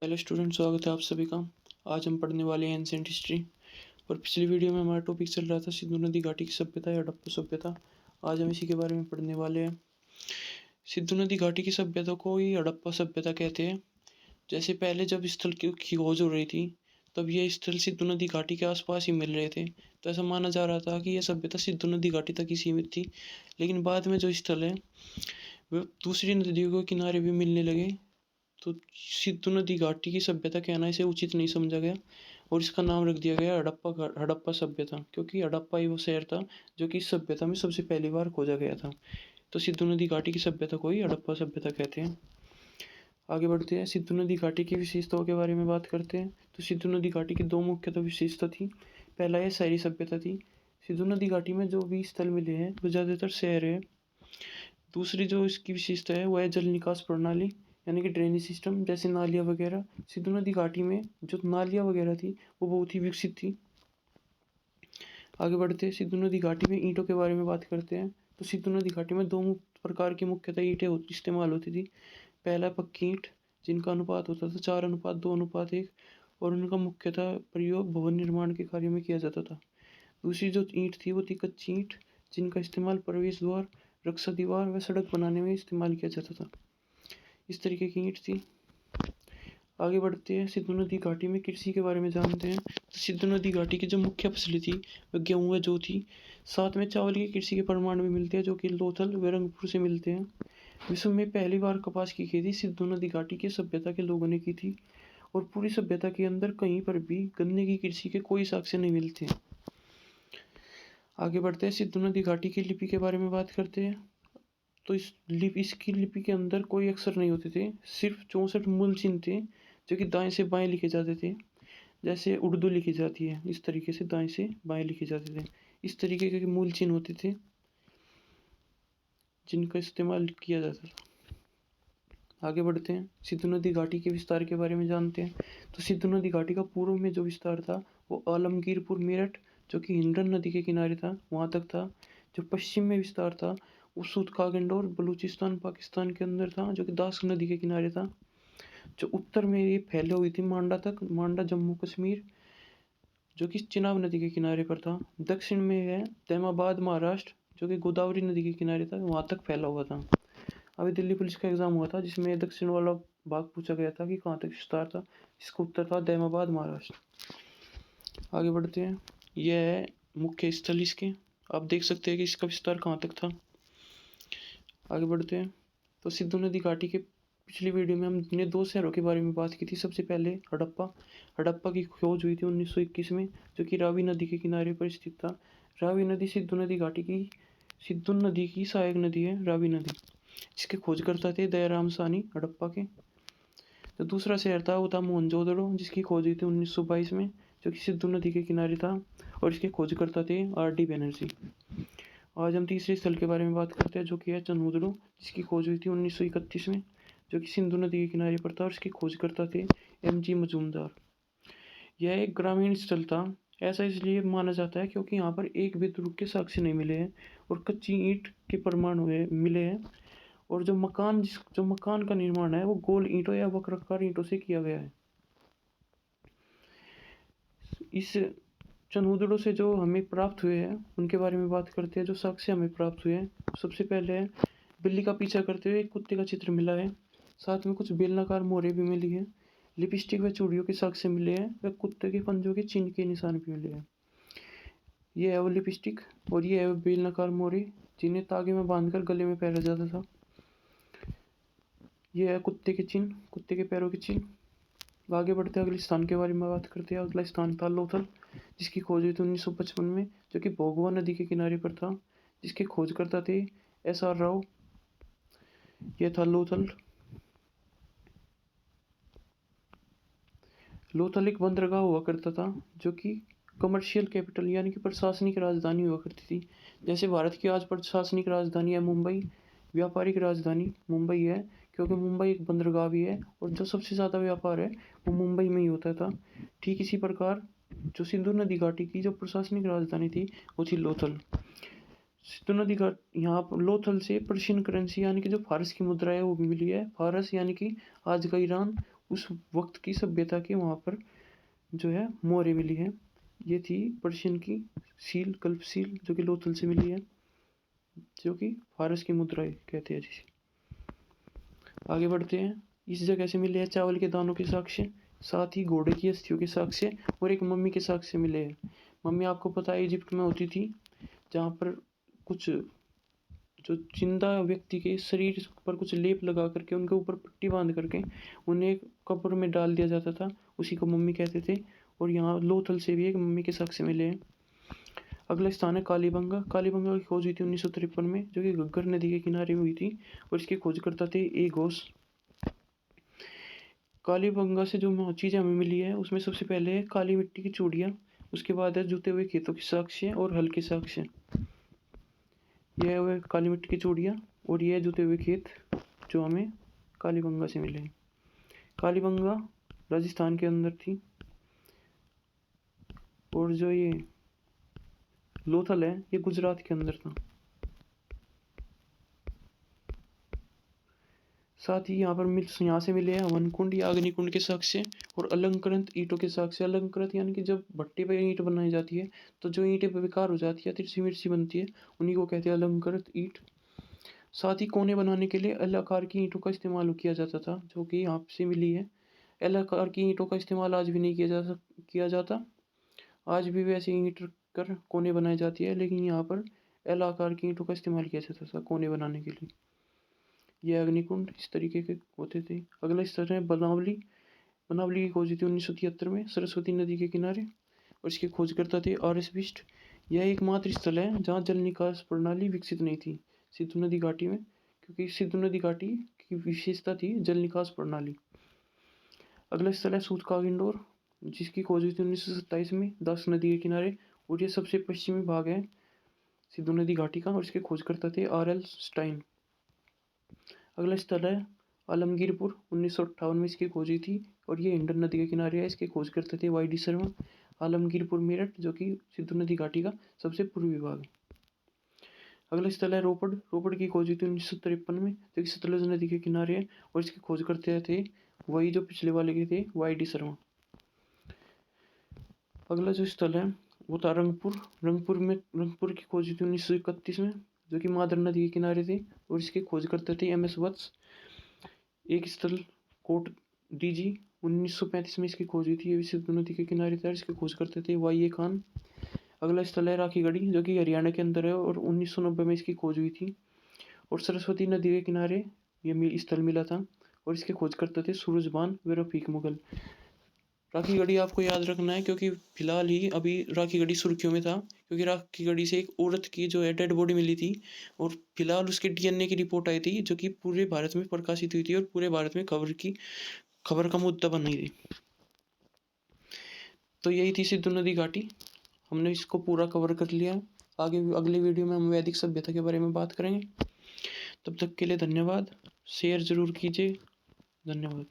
Hello student, स्वागत है आप सभी का। आज हम पढ़ने वाले हैं एंशिएंट हिस्ट्री। और पिछली वीडियो में हमारा टॉपिक चल रहा था सिंधु नदी घाटी की सभ्यता या हड़प्पा सभ्यता। आज हम इसी के बारे में पढ़ने वाले हैं। सिंधु नदी घाटी की सभ्यता को ही हड़प्पा सभ्यता कहते हैं। जैसे पहले जब स्थल की खोज हो रही थी, तब ये स्थल सिंधु नदी घाटी के आसपास ही मिल रहे थे, तो ऐसा माना जा रहा था कि यह सभ्यता सिंधु नदी घाटी तक ही सीमित थी। लेकिन बाद में जो स्थल है वह दूसरी नदियों के किनारे भी मिलने लगे, तो सिंधु नदी घाटी की सभ्यता कहना इसे उचित नहीं समझा गया और इसका नाम रख दिया गया हड़प्पा सभ्यता, क्योंकि हड़प्पा ही वो शहर था जो कि इस सभ्यता में सबसे पहली बार खोजा गया था। तो सिंधु नदी घाटी की सभ्यता को ही हड़प्पा सभ्यता कहते हैं। आगे बढ़ते हैं, सिंधु नदी घाटी की विशेषताओं के बारे में बात करते हैं। तो सिंधु नदी घाटी की दो मुख्यतः विशेषता थी। पहला यह शहरी सभ्यता थी। सिंधु नदी घाटी में जो भी स्थल मिले हैं वो ज़्यादातर शहर है। दूसरी जो इसकी विशेषता है वह है जल निकास प्रणाली, यानी कि ड्रेनेज सिस्टम, जैसे नालियाँ वगैरह। सिंधु नदी घाटी में जो नालियाँ वगैरह थी वो बहुत ही विकसित थी। आगे बढ़ते हैं, सिंधु नदी घाटी में ईंटों के बारे में बात करते हैं। तो सिंधु नदी घाटी में दो प्रकार की मुख्यतः ईंटें इस्तेमाल होती थी। पहला पक्की ईंट, जिनका अनुपात होता था 4:2:1 और उनका मुख्यतः प्रयोग भवन निर्माण के कार्य में किया जाता था। दूसरी जो ईंट थी वो थी कच्ची ईंट, जिनका इस्तेमाल प्रवेश द्वार, रक्षा दीवार व सड़क बनाने में इस्तेमाल किया जाता था। इस तरीके की ईंट थी। आगे बढ़ते हैं, सिंधु नदी घाटी में कृषि के बारे में जानते हैं। तो सिंधु नदी घाटी की जो मुख्य फसलें थी वह गेहूँ व जौ थी। साथ में चावल की कृषि के प्रमाण भी मिलते हैं, जो कि लोथल व रंगपुर से मिलते हैं। विश्व में पहली बार कपास की खेती सिंधु नदी घाटी की सभ्यता के लोगों ने की थी और पूरी सभ्यता के अंदर कहीं पर भी गन्ने की कृषि के कोई साक्ष्य नहीं मिलते। आगे बढ़ते हैं, सिंधु नदी घाटी की लिपि के बारे में बात करते हैं। तो इसकी लिपि के अंदर कोई अक्षर नहीं होते थे, सिर्फ 64 मूल चिन्ह थे जो कि दाएं से बाएं लिखे जाते थे। जैसे उर्दू लिखी जाती है, इस तरीके से दाएं से बाएं लिखे जाते थे। इस तरीके के मूल चिन्ह होते थे जिनका इस्तेमाल किया जाता था। आगे बढ़ते हैं, सिंधु नदी घाटी के विस्तार के बारे में जानते हैं। तो सिंधु नदी घाटी का पूर्व में जो विस्तार था वो आलमगीरपुर मेरठ, जो कि हिंडन नदी के किनारे था, वहाँ तक था। जो पश्चिम में विस्तार था वो सूतकागंड और बलूचिस्तान पाकिस्तान के अंदर था, जो कि दास नदी के किनारे था। जो उत्तर में ये फैले हुई थी मांडा तक, मांडा जम्मू कश्मीर, जो कि चिनाब नदी के किनारे पर था। दक्षिण में है तैमाबाद महाराष्ट्र, जो कि गोदावरी नदी के किनारे था, वहाँ तक फैला हुआ था। अभी दिल्ली पुलिस का एग्जाम हुआ था जिसमें दक्षिण वाला भाग पूछा गया था कि कहाँ तक विस्तार था। इसका उत्तर था तैमाबाद महाराष्ट्र। आगे बढ़ते हैं, यह है मुख्य स्थल इसके। आप देख सकते हैं कि इसका विस्तार कहाँ तक था। आगे बढ़ते हैं, तो सिंधु नदी घाटी के पिछली वीडियो में हमने दो शहरों के बारे में बात की थी। सबसे पहले हड़प्पा की खोज हुई थी 1921 में, जो कि रावी नदी के किनारे पर स्थित था। रावी नदी सिंधु नदी घाटी की सिंधु नदी की सहायक नदी है, रावी नदी। इसके खोजकर्ता थे दयाराम साहनी हड़प्पा के। तो दूसरा शहर था वो था मोहनजोदड़ो, जिसकी खोज हुई थी 1922 में, जो कि सिंधु नदी के किनारे था और इसके खोजकर्ता थे RD बनर्जी। आज हम तीसरे स्थल के बारे में बात करते हैं, जो कि है चंदुदड़ो, जिसकी खोज हुई थी 1931 में, जो कि सिंधु नदी के किनारे पर था और इसके खोजकर्ता थे MG मजूमदार। यह एक ग्रामीण स्थल था। ऐसा इसलिए माना जाता है क्योंकि यहाँ पर एक भी तुर्क के साक्ष्य नहीं मिले हैं और कच्ची ईंट के प्रमाण हुए मिले हैं। और जो मकान का निर्माण है वो गोल ईंटों या वक्राकार ईंटों से किया गया है। इस चंदुदड़ो से जो हमें प्राप्त हुए हैं उनके बारे में बात करते हैं। जो साक्ष्य हमें प्राप्त हुए हैं, सबसे पहले है बिल्ली का पीछा करते हुए एक कुत्ते का चित्र मिला है। साथ में कुछ बेलनाकार मोहरें भी मिली है। लिपस्टिक व चूड़ियों के साक्ष्य मिले हैं व कुत्ते के पंजों के चिन्ह के निशान भी मिले हैं। ये है वो लिपस्टिक और ये है वो बेलनाकार मोहरे, जिन्हें तागे में बांधकर गले में पहना जाता था। ये है कुत्ते के चिन्ह, कुत्ते के पैरों के चिन्ह। आगे बढ़ते अगले स्थान के बारे में बात करते हैं। अगला स्थान था लोथल, जिसकी खोज हुई थी 1955 में, जो कि भोगवा नदी के किनारे पर था। जिसके खोजकर्ता थे SR राव। यह था लोथल। लोथल एक बंदरगाह हुआ करता था, जो कि कमर्शियल कैपिटल यानी कि प्रशासनिक राजधानी हुआ करती थी। जैसे भारत की आज प्रशासनिक राजधानी है मुंबई, व्यापारिक राजधानी मुंबई है, क्योंकि मुंबई एक बंदरगाह भी है और जो सबसे ज़्यादा व्यापार है वो मुंबई में ही होता था। ठीक इसी प्रकार जो सिंधु नदी घाटी की जो प्रशासनिक राजधानी थी वो थी लोथल। सिंधु नदी घाट यहाँ पर लोथल से पर्शियन करेंसी यानी कि जो फारस की मुद्रा है वो भी मिली है। फारस यानी कि आज का ईरान उस वक्त की सभ्यता के वहाँ पर जो है मोहरें मिली हैं। ये थी पर्शियन की सील, कल्प सील, जो कि लोथल से मिली है, जो कि फारस की मुद्राएं कहते हैं जिसे। आगे बढ़ते हैं। इस जगह से मिले हैं चावल के दानों के साक्ष्य, साथ ही घोड़े की अस्थियों के साक्ष्य और एक मम्मी के साक्ष्य मिले हैं। मम्मी आपको पता है इजिप्ट में होती थी, जहाँ पर कुछ जो जिंदा व्यक्ति के शरीर पर कुछ लेप लगा करके उनके ऊपर पट्टी बांध करके उन्हें एक कब्र में डाल दिया जाता था, उसी को मम्मी कहते थे। और यहाँ लोथल से भी एक मम्मी के साक्ष्य मिले हैं। अगला स्थान है कालीबंगा। कालीबंगा की खोज हुई थी 1953 में, जो कि घग्गर नदी के किनारे हुई थी और इसके खोजकर्ता थे ए घोष। कालीबंगा से जो चीज़ें हमें मिली है उसमें सबसे पहले है काली मिट्टी की चूड़ियाँ, उसके बाद है जुते हुए खेतों के साक्ष्य और हल के साक्ष्य। यह हुए काली मिट्टी की चूड़ियाँ और यह जुते हुए खेत जो हमें कालीबंगा से मिले हैं। कालीबंगा राजस्थान के अंदर थी और जो ये लोथल है ये गुजरात के अंदर था। साथ ही यहाँ से मिले हैं हवन कुंड या अग्निकुंड के साक्ष्य और अलंकृत ईंटों के साक्ष्य। अलंकृत यानी कि जब भट्टे पर ईंट बनाई जाती है तो जो ईंटें बेकार हो जाती है, तिरछी मिर्ची बनती है, उन्हीं को कहते हैं अलंकृत ईंट। साथ ही कोने बनाने के लिए एल आकार की ईंटों का इस्तेमाल किया जाता था, जो कि यहाँ से मिली है। एल आकार की ईंटों का इस्तेमाल आज भी नहीं किया जाता। आज भी वैसे ईंट कर कोने बनाई जाती है, लेकिन यहाँ पर एल आकार की ईंटों का इस्तेमाल किया जाता था कोने बनाने के लिए। यह अग्निकुंड इस तरीके के होते थे। अगला स्थल है बनावली। बनावली की खोज थी 1973 में सरस्वती नदी के किनारे और इसके खोजकर्ता थे आर.एस. बिष्ट। यह एकमात्र स्थल है जहाँ जल निकास प्रणाली विकसित नहीं थी सिंधु नदी घाटी में, क्योंकि सिंधु नदी घाटी की विशेषता थी जल निकास प्रणाली। अगला स्थल है सूतकाग इंडोर, जिसकी खोज हुई थी 1927 में दास नदी के किनारे और ये सबसे पश्चिमी भाग है सिंधु नदी घाटी का और इसके खोजकर्ता थे आर.एल. स्टाइन। अगला स्थल है आलमगीरपुर। 1958 में इसकी खोज हुई थी और ये हिंडन नदी के किनारे है। इसके खोजकर्ता थे वाई डी शर्मा। आलमगीरपुर मेरठ, जो कि सिंधु नदी घाटी का सबसे पूर्वी भाग है। अगला स्थल है रोपड़। रोपड़ की खोज हुई थी 1953 में, जो कि सतलुज नदी के किनारे है और इसके खोजकर्ता थे वही जो पिछले वाले के थे, वाई डी शर्मा। अगला जो स्थल है वो था रंगपुर। रंगपुर की खोज हुई थी 1931 में, जो कि मादर नदी के किनारे थे और इसके खोजकर्ता थे एम एस वत्स। एक स्थल कोट डीजी 1935 में इसकी खोज हुई थी, ये भी सिंधु नदी के किनारे था, इसके खोज करते थे वाई ए खान। अगला स्थल है राखीगढ़ी, जो कि हरियाणा के अंदर है और 1990 में इसकी खोज हुई थी और सरस्वती नदी के किनारे ये स्थल मिला था और इसके खोज करते थे सूरजबान व रफीक मुगल। राखीगढ़ी आपको याद रखना है क्योंकि फिलहाल ही अभी राखीगढ़ी सुर्खियों में था, क्योंकि राखीगढ़ी से एक औरत की जो है डेड बॉडी मिली थी और फिलहाल उसके डीएनए की रिपोर्ट आई थी, जो कि पूरे भारत में प्रकाशित हुई थी और पूरे भारत में खबर का मुद्दा बन गई थी। तो यही थी सिंधु नदी घाटी, हमने इसको पूरा कवर कर लिया। आगे अगले वीडियो में हम वैदिक सभ्यता के बारे में बात करेंगे। तब तक के लिए धन्यवाद। शेयर ज़रूर कीजिए। धन्यवाद।